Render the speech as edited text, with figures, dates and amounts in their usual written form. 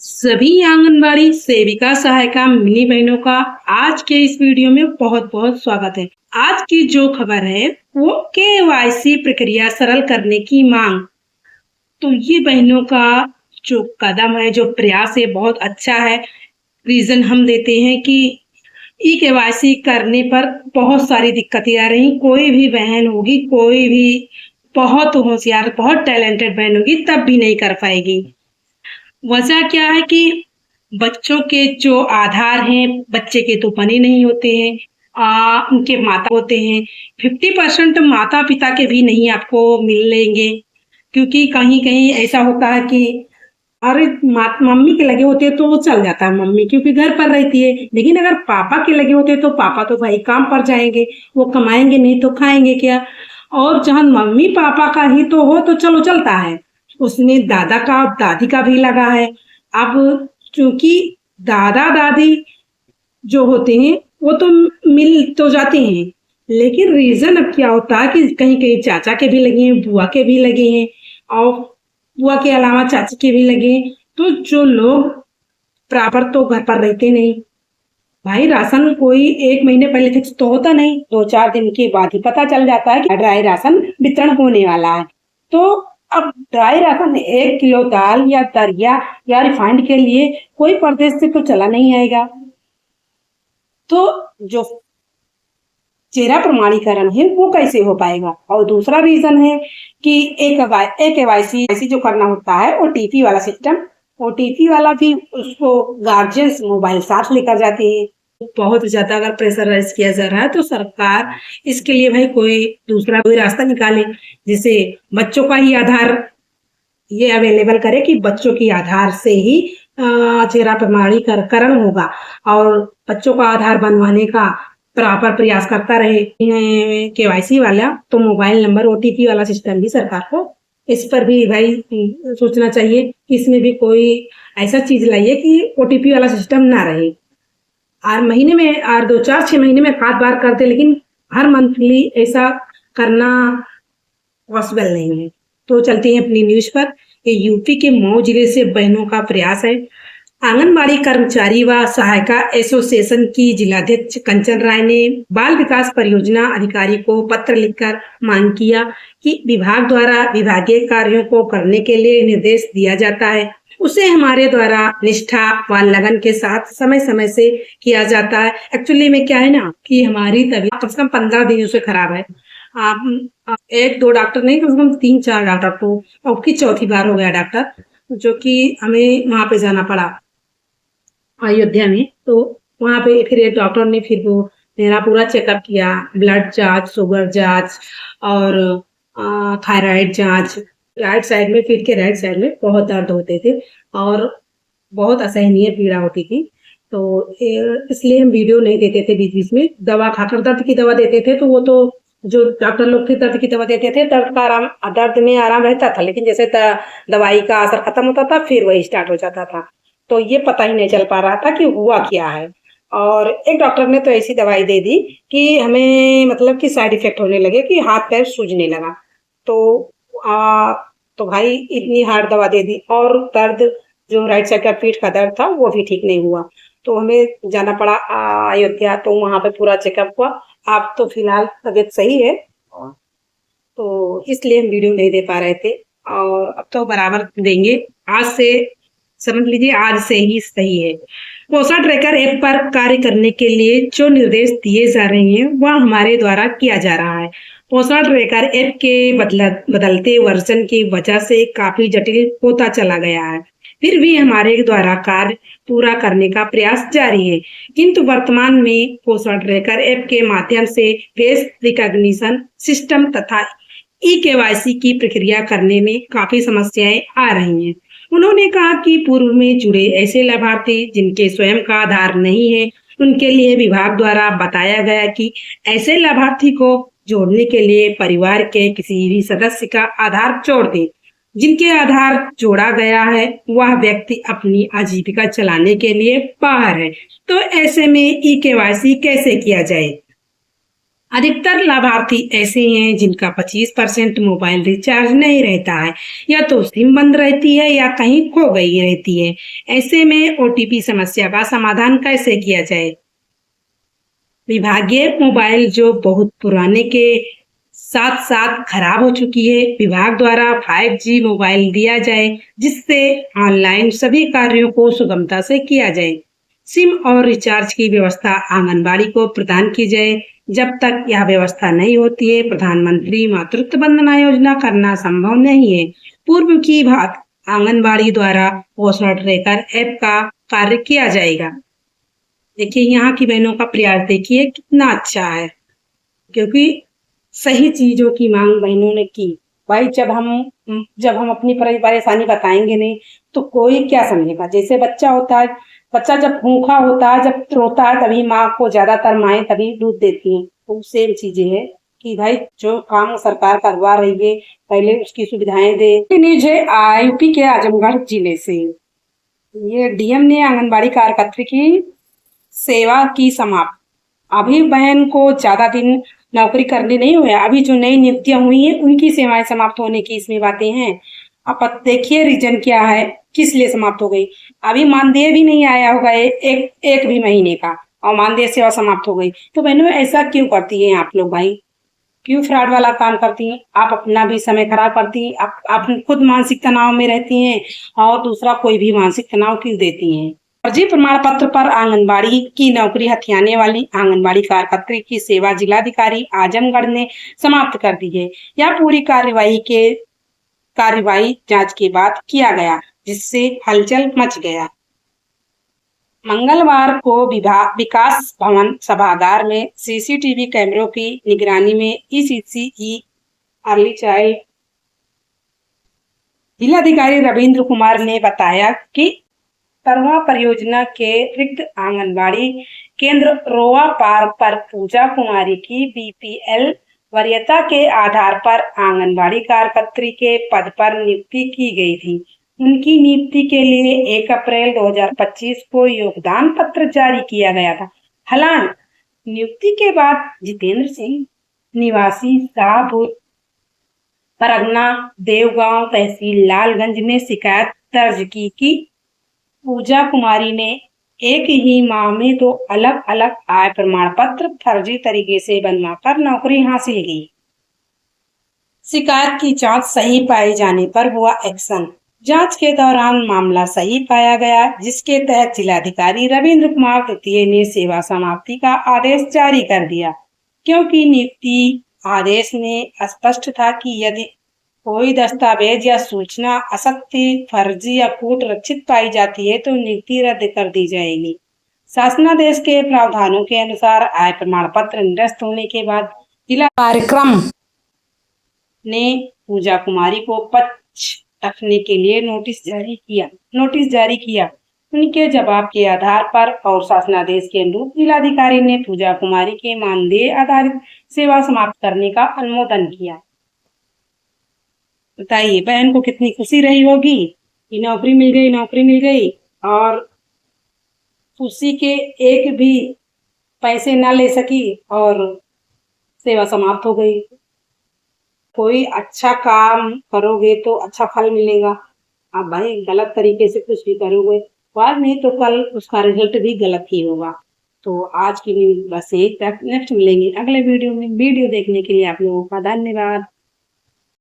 सभी आंगनबाड़ी सेविका सहायिका मिनी बहनों का आज के इस वीडियो में बहुत बहुत स्वागत है। आज की जो खबर है वो केवाईसी प्रक्रिया सरल करने की मांग। तो ये बहनों का जो कदम है, जो प्रयास है, बहुत अच्छा है। रीजन हम देते हैं कि ई केवाईसी करने पर बहुत सारी दिक्कतें आ रही। कोई भी बहन होगी, कोई भी बहुत होशियार, बहुत टैलेंटेड बहन होगी, तब भी नहीं कर पाएगी। वजह क्या है कि बच्चों के जो आधार हैं, बच्चे के तो बने नहीं होते हैं। उनके माता होते हैं। 50% माता पिता के भी नहीं आपको मिलेंगे, क्योंकि कहीं कहीं ऐसा होता है कि अरे मम्मी के लगे होते हैं तो वो चल जाता है मम्मी, क्योंकि घर पर रहती है। लेकिन अगर पापा के लगे होते हैं तो पापा तो भाई काम पर जाएंगे, वो कमाएंगे नहीं तो खाएंगे क्या। और जहाँ मम्मी पापा का ही तो हो तो चलो चलता है, उसमें दादा का दादी का भी लगा है। अब क्योंकि दादा दादी जो होते हैं वो तो मिल तो जाते हैं, लेकिन रीजन अब क्या होता है कि कहीं कहीं चाचा के भी लगे हैं, बुआ के भी लगे हैं, और बुआ के अलावा चाची के भी लगे हैं। तो जो लोग प्रॉपर तो घर पर रहते नहीं, भाई राशन कोई 1 महीने पहले फिक्स तो होता नहीं, 2-4 दिन के बाद ही पता चल जाता है कि ड्राई राशन वितरण होने वाला है। तो अब ड्राई राशन 1 किलो दाल या दरिया या रिफाइंड के लिए कोई प्रदेश से तो चला नहीं आएगा। तो जो चेहरा प्रमाणीकरण है वो कैसे हो पाएगा। और दूसरा रीजन है कि एक केवाईसी जो करना होता है, ओटीपी वाला सिस्टम, ओटीपी वाला भी उसको गार्जियंस मोबाइल साथ लेकर जाते हैं। बहुत ज्यादा अगर प्रेशराइज किया जा रहा है तो सरकार इसके लिए भाई कोई रास्ता निकाले, जिसे बच्चों का ही आधार ये अवेलेबल करे कि बच्चों की आधार से ही चेहरा प्रमाणीकरण होगा, और बच्चों का आधार बनवाने का प्रॉपर प्रयास करता रहे केवाईसी वाला। तो मोबाइल नंबर ओटीपी वाला सिस्टम भी सरकार को इस पर भी भाई सोचना चाहिए कि इसमें भी कोई ऐसा चीज लाइए कि ओटीपी वाला सिस्टम ना रहे। और महीने में और 2-4-6 महीने में 7 बार करते, लेकिन हर मंथली ऐसा करना पॉसिबल नहीं है। तो चलते हैं अपनी न्यूज पर। ये यूपी के मऊ जिले से बहनों का प्रयास है। आंगनबाड़ी कर्मचारी व सहायिका एसोसिएशन की जिलाध्यक्ष कंचन राय ने बाल विकास परियोजना अधिकारी को पत्र लिखकर मांग किया कि विभाग द्वारा विभागीय कार्यों को करने के लिए निर्देश दिया जाता है, उसे हमारे द्वारा निष्ठा व लगन के साथ समय समय से किया जाता है। एक्चुअली में क्या है ना कि हमारी तबीयत कम से कम 15 दिनों से खराब है। आप 1-2 डॉक्टर नहीं, कम से कम 3-4 डॉक्टर को, अब की चौथी बार हो गया डॉक्टर, जो कि हमें वहां पे जाना पड़ा अयोध्या में। तो वहां पे फिर एक डॉक्टर ने फिर वो मेरा पूरा चेकअप किया, ब्लड जांच, शुगर जांच और थायराइड जांच। राइट साइड में, पीठ के राइट साइड में बहुत दर्द होते थे और बहुत असहनीय पीड़ा होती थी। तो इसलिए हम वीडियो नहीं देते थे, बीच बीच में दवा खाकर दर्द की दवा देते थे। तो वो तो जो डॉक्टर लोग थे दर्द की दवा देते थे, दर्द में आराम रहता था, लेकिन जैसे दवाई का असर खत्म होता था फिर वही स्टार्ट हो जाता था। तो ये पता ही नहीं चल पा रहा था कि हुआ क्या है। और एक डॉक्टर ने तो ऐसी दवाई दे दी कि हमें मतलब कि साइड इफेक्ट होने लगे, कि हाथ पैर सूजने लगा। तो आ, तो भाई इतनी हार्ड दवा दे दी, और दर्द जो राइट साइड का पीठ का दर्द था वो भी ठीक नहीं हुआ। तो हमें जाना पड़ा अयोध्या। तो वहां पे पूरा चेकअप हुआ। आप तो फिलहाल तबीयत सही है, तो इसलिए हम वीडियो नहीं दे पा रहे थे, और अब तो बराबर देंगे। आज से समझ लीजिए, आज से ही सही है। पोषण ट्रैकर ऐप पर कार्य करने के लिए जो निर्देश दिए जा रहे हैं वह हमारे द्वारा किया जा रहा है। पोषण ट्रैकर ऐप के बदलते वर्जन की वजह से काफी जटिल होता चला गया है। फिर भी हमारे द्वारा कार्य पूरा करने का प्रयास जारी है, किंतु वर्तमान में पोषण ट्रैकर ऐप के माध्यम से फेस रिकॉग्निशन सिस्टम तथा ई केवाईसी की प्रक्रिया करने में काफी समस्याएं आ रही हैं। उन्होंने कहा कि पूर्व में जुड़े ऐसे लाभार्थी जिनके स्वयं का आधार नहीं है, उनके लिए विभाग द्वारा बताया गया कि ऐसे लाभार्थी को जोड़ने के लिए परिवार के किसी भी सदस्य का आधार जोड़ दें। जिनके आधार जोड़ा गया है वह व्यक्ति अपनी आजीविका चलाने के लिए बाहर है। तो ऐसे में ई केवाईसी कैसे किया जाए। अधिकतर लाभार्थी ऐसे हैं जिनका 25% मोबाइल रिचार्ज नहीं रहता है, या तो सिम बंद रहती है या कहीं खो गई रहती है। ऐसे में ओटीपी समस्या का समाधान कैसे किया जाए? विभागीय मोबाइल जो बहुत पुराने के साथ साथ खराब हो चुकी है, विभाग द्वारा 5G मोबाइल दिया जाए जिससे ऑनलाइन सभी कार्यों को सुगमता से किया जाए। सिम और रिचार्ज की व्यवस्था आंगनबाड़ी को प्रदान की जाए। जब तक यह व्यवस्था नहीं होती है, प्रधानमंत्री मातृत्व वंदना योजना करना संभव नहीं है। पूर्व की बात, आंगनबाड़ी द्वारा पोषण ट्रैकर ऐप का कार्य किया जाएगा। देखिए यहाँ की बहनों का प्रयास देखिए कितना अच्छा है, क्योंकि सही चीजों की मांग बहनों ने की। भाई जब हम अपनी परेशानी बताएंगे नहीं तो कोई क्या समझेगा। जैसे बच्चा होता है, बच्चा जब भूखा होता है, जब रोता है, तभी माँ को ज्यादातर माएँ तभी दूध देती हैं। तो सेम चीजें है कि भाई जो काम सरकार करवा रही है पहले उसकी सुविधाएं दे। न्यूज है यूपी के आजमगढ़ जिले से। ये डीएम ने आंगनबाड़ी कार्यकर्ता की सेवा की समाप्त। अभी बहन को ज्यादा दिन नौकरी करनी नहीं हुआ, अभी जो नई नियुक्तियां हुई हैं उनकी सेवाएं समाप्त होने की इसमें बातें हैं। अब देखिए रीजन क्या है, किस लिए समाप्त हो गई। अभी मानदेय भी नहीं आया होगा एक भी महीने का, और मानदेय सेवा समाप्त हो गई। तो बहनों ऐसा क्यों करती हैं आप लोग? भाई क्यों फ्रॉड वाला काम करती हैं? आप अपना भी समय खराब करती हैं, आप खुद मानसिक तनाव में रहती हैं और दूसरा कोई भी मानसिक तनाव क्यों देती हैं? फर्जी प्रमाण पत्र पर आंगनबाड़ी की नौकरी हथियाने वाली आंगनबाड़ी कार्यकर्ता की सेवा जिलाधिकारी आजमगढ़ ने समाप्त कर दी है। यह पूरी कार्यवाही जांच के बाद किया गया, जिससे हलचल मच गया। मंगलवार को विकास भवन सभागार में सीसीटीवी कैमरों की निगरानी में ईसीसीई अर्ली चाइल्ड जिलाधिकारी रविंद्र कुमार ने बताया कि तरवा परियोजना के रिक्त आंगनबाड़ी केंद्र रोवा पार्क पर पूजा कुमारी की बीपीएल वरीयता के आधार पर आंगनबाड़ी कार्यकर्त्री के पद पर नियुक्ति की गई थी। उनकी नियुक्ति के लिए 1 अप्रैल 2025 को योगदान पत्र जारी किया गया था। हालांकि नियुक्ति के बाद जितेंद्र सिंह निवासी शाहपुर परगना देवगांव तहसील लालगंज ने शिकायत दर्ज की कि पूजा कुमारी ने एक ही माह में 2 अलग अलग आय प्रमाण पत्र फर्जी तरीके से बनवाकर नौकरी हासिल की। शिकायत की जांच सही पाए जाने पर हुआ एक्शन। जांच के दौरान मामला सही पाया गया, जिसके तहत जिलाधिकारी रविंद्र कुमार तृतीय ने सेवा समाप्ति का आदेश जारी कर दिया, क्योंकि नियुक्ति आदेश में स्पष्ट था कि यदि कोई दस्तावेज या सूचना असत्य, फर्जी या कूट रक्षित पाई जाती है तो नियुक्ति रद्द कर दी जाएगी। शासनादेश के प्रावधानों के अनुसार आय प्रमाण पत्र निरस्त होने के बाद जिला कार्यक्रम ने पूजा कुमारी को पक्ष रखने के लिए नोटिस जारी किया। उनके जवाब के आधार पर और शासनादेश के अनुरूप जिलाधिकारी ने पूजा कुमारी के मानदेय आधारित सेवा समाप्त करने का अनुमोदन किया। बताइए बहन को कितनी खुशी रही होगी कि नौकरी मिल गई और खुशी के एक भी पैसे ना ले सकी और सेवा समाप्त हो गई। कोई अच्छा काम करोगे तो अच्छा फल मिलेगा। अब भाई गलत तरीके से कुछ भी करोगे बाद में तो कल उसका रिजल्ट भी गलत ही होगा। तो आज की न्यूज़ बस यही तक, नेक्स्ट मिलेंगे अगले वीडियो में। वीडियो देखने के लिए आप लोगों का धन्यवाद।